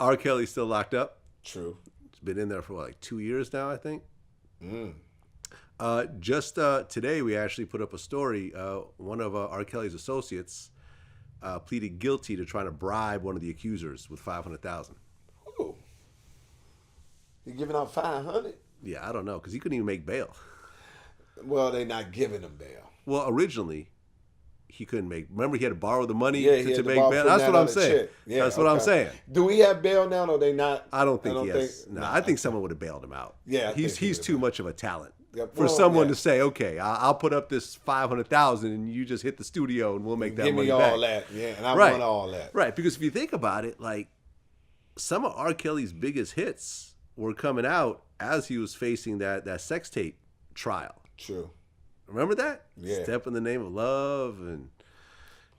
R. Kelly's still locked up. True. He's been in there for like 2 years now, I think. Mm. Just today, we actually put up a story. One of R. Kelly's associates pleaded guilty to trying to bribe one of the accusers with $500,000. Ooh. You giving out 500? Yeah, I don't know, because he couldn't even make bail. Well, they're not giving him bail. Well, originally, he couldn't make. Remember, he had to borrow the money to make bail. That's what I'm saying. Yeah, That's what I'm saying. Do we have bail now, or they not? I don't think he has. No, I think someone would have bailed him out. Yeah, he's too much of a talent for someone to say, okay, I'll put up this $500,000 and you just hit the studio and we'll make that money back. Give me all that, and I want all that. Right, because if you think about it, like some of R. Kelly's biggest hits were coming out as he was facing that sex tape trial. True. Remember that? Yeah. Step in the Name of Love and,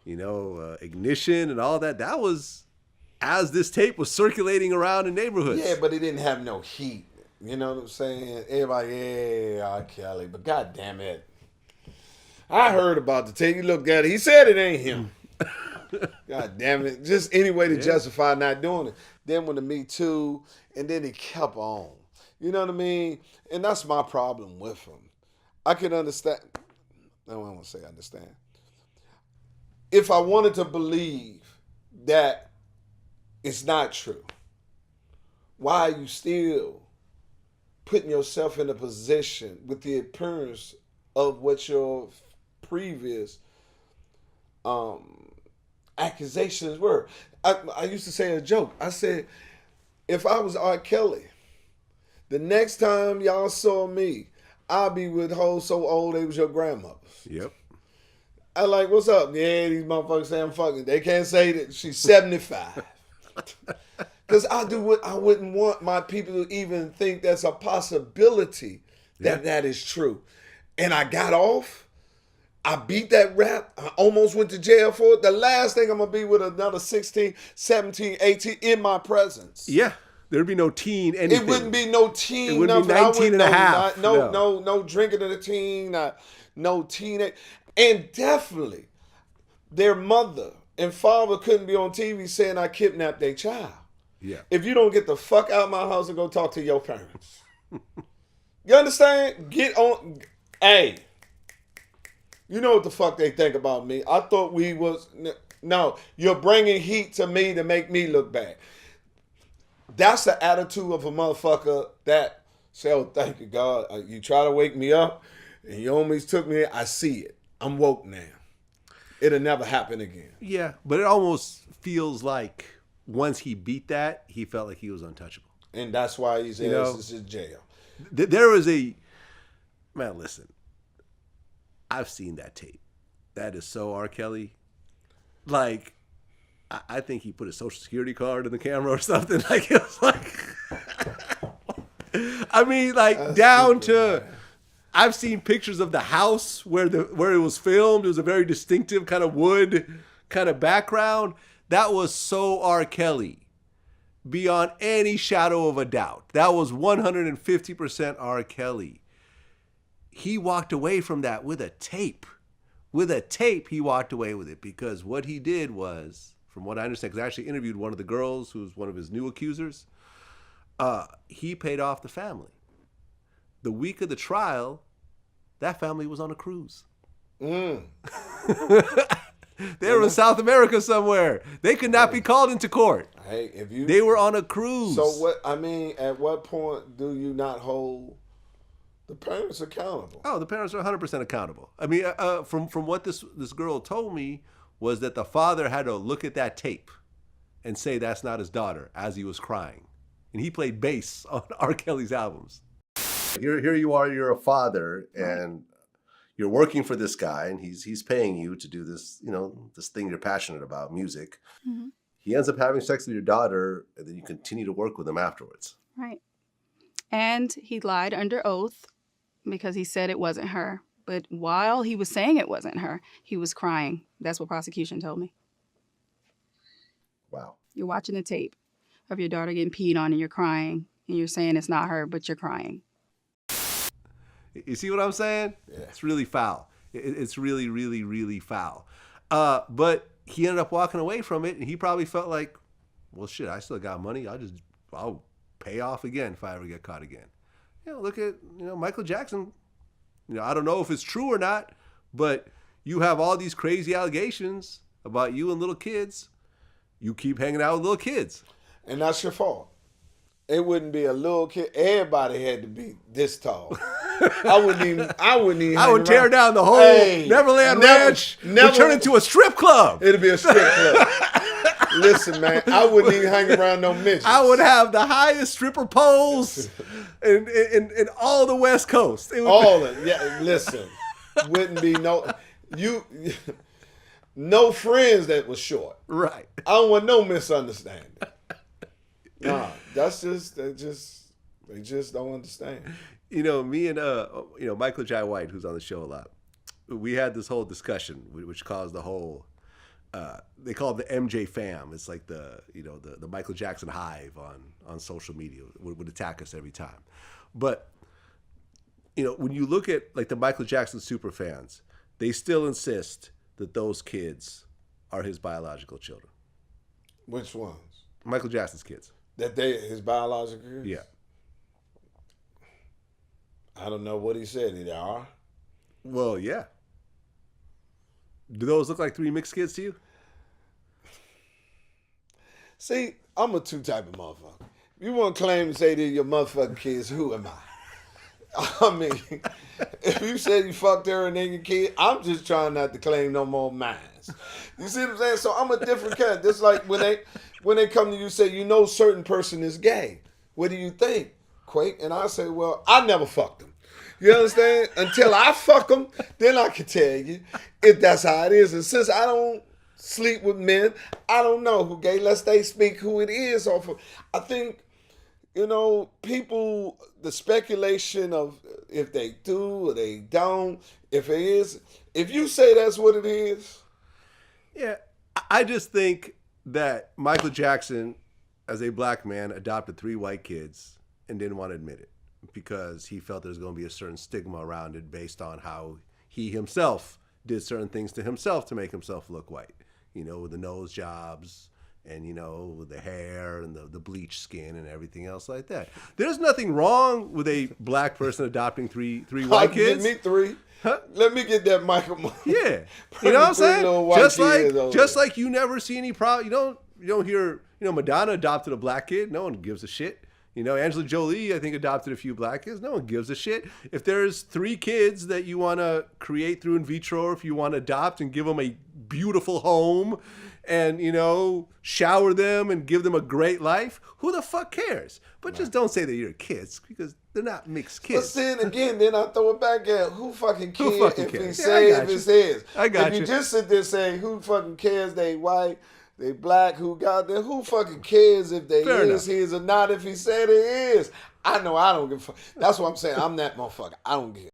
Ignition and all that. That was as this tape was circulating around in neighborhoods. Yeah, but it didn't have no heat. You know what I'm saying? Everybody, yeah, R. Kelly. But God damn it. I heard about the tape. He looked at it. He said it ain't him. God damn it. Just any way to justify not doing it. Then when the Me Too, and then he kept on. You know what I mean? And that's my problem with him. I can understand. I don't want to say understand. If I wanted to believe that it's not true, why are you still putting yourself in a position with the appearance of what your previous accusations were? I used to say a joke. I said, if I was R. Kelly, the next time y'all saw me, I'll be with hoes so old they was your grandmothers. Yep. I like, what's up? Yeah, these motherfuckers say I'm fucking. They can't say that she's 75. Because I wouldn't want my people to even think that's a possibility that is true. And I got off. I beat that rap. I almost went to jail for it. The last thing I'm going to be with another 16, 17, 18 in my presence. Yeah. There'd be no teen anything. It wouldn't be no teen. It wouldn't be 19 and a half. No drinking of the teen. No teenage. And definitely, their mother and father couldn't be on TV saying I kidnapped their child. Yeah. If you don't get the fuck out of my house and go talk to your parents. You understand? Get on. Hey. You know what the fuck they think about me. I thought we was. No, you're bringing heat to me to make me look bad. That's the attitude of a motherfucker that say, oh, thank you, God. You try to wake me up and you almost took me. I see it. I'm woke now. It'll never happen again. Yeah, but it almost feels like once he beat that, he felt like he was untouchable. And that's why he's in jail. There was man, listen, I've seen that tape. That is so R. Kelly. Like, I think he put his social security card in the camera or something. Like, it was like, I mean, like, that's down to, man. I've seen pictures of the house where it was filmed. It was a very distinctive kind of wood kind of background. That was so R. Kelly, beyond any shadow of a doubt. That was 150% R. Kelly. He walked away from that with a tape. With a tape, he walked away with it because what he did was, from what I understand, because I actually interviewed one of the girls who was one of his new accusers, he paid off the family. The week of the trial, that family was on a cruise. They were in South America somewhere. They could not be called into court. Hey, they were on a cruise. So what? I mean, at what point do you not hold the parents accountable? Oh, the parents are 100% accountable. I mean, from what this girl told me was that the father had to look at that tape and say that's not his daughter as he was crying, and he played bass on R. Kelly's albums. Here you are, you're a father, and you're working for this guy, and he's paying you to do this, this thing you're passionate about, music. Mm-hmm. He ends up having sex with your daughter, and then you continue to work with him afterwards. Right. And he lied under oath because he said it wasn't her. But while he was saying it wasn't her, he was crying. That's what prosecution told me. Wow. You're watching the tape of your daughter getting peed on, and you're crying, and you're saying it's not her, but you're crying. You see what I'm saying? Yeah. It's really foul. It's really, really, really foul. But he ended up walking away from it, and he probably felt like, well, shit, I still got money. I'll pay off again if I ever get caught again. Look at, Michael Jackson. I don't know if it's true or not, but you have all these crazy allegations about you and little kids. You keep hanging out with little kids. And that's your fault. It wouldn't be a little kid. Everybody had to be this tall. I would tear down the whole Neverland Ranch. Turn into a strip club. It'd be a strip club. Listen, man, I wouldn't even hang around no midgets. I would have the highest stripper poles in all the West Coast. Listen, wouldn't be no friends that was short. Right. I don't want no misunderstanding. Nah, they just don't understand. Me and Michael Jai White, who's on the show a lot, we had this whole discussion, which caused the whole. They call it the MJ fam. It's like the Michael Jackson hive on social media would attack us every time. But when you look at like the Michael Jackson super fans, they still insist that those kids are his biological children. Which ones? Michael Jackson's kids. That they his biological kids? Yeah. I don't know what he said. They are. Well, yeah. Do those look like 3 mixed kids to you? See, I'm a two type of motherfucker. If you want to claim to say they're your motherfucking kids, who am I? I mean, if you say you fucked her and then your kid, I'm just trying not to claim no more minds. You see what I'm saying? So I'm a different cat. Just like when they come to you say, certain person is gay. What do you think, Quake? And I say, well, I never fucked them. You understand? Until I fuck them, then I can tell you if that's how it is. And since I don't sleep with men, I don't know who gay. Lest they speak who it is off of. I think, people, the speculation of if they do or they don't, if it is, if you say that's what it is. Yeah, I just think that Michael Jackson, as a black man, adopted 3 white kids and didn't want to admit it because he felt there's going to be a certain stigma around it based on how he himself did certain things to himself to make himself look white. With the nose jobs and, with the hair and the bleached skin and everything else like that. There's nothing wrong with a black person adopting three white kids. Give me 3. Huh? Let me get that Michael. Yeah. You know what I'm saying? Just like you never see any problem. You don't hear, Madonna adopted a black kid. No one gives a shit. Angela Jolie, I think, adopted a few black kids. No one gives a shit. If there's 3 kids that you want to create through in vitro, or if you want to adopt and give them a beautiful home and, shower them and give them a great life, who the fuck cares? But just don't say that you're kids because they're not mixed kids. But then again, I throw it back at who fucking cares if he say if it's his. I got you. If you just sit there saying who fucking cares they white, they black, who got there, who fucking cares if they his or not if he said it is. I know I don't give a fuck. That's what I'm saying. I'm that motherfucker. I don't give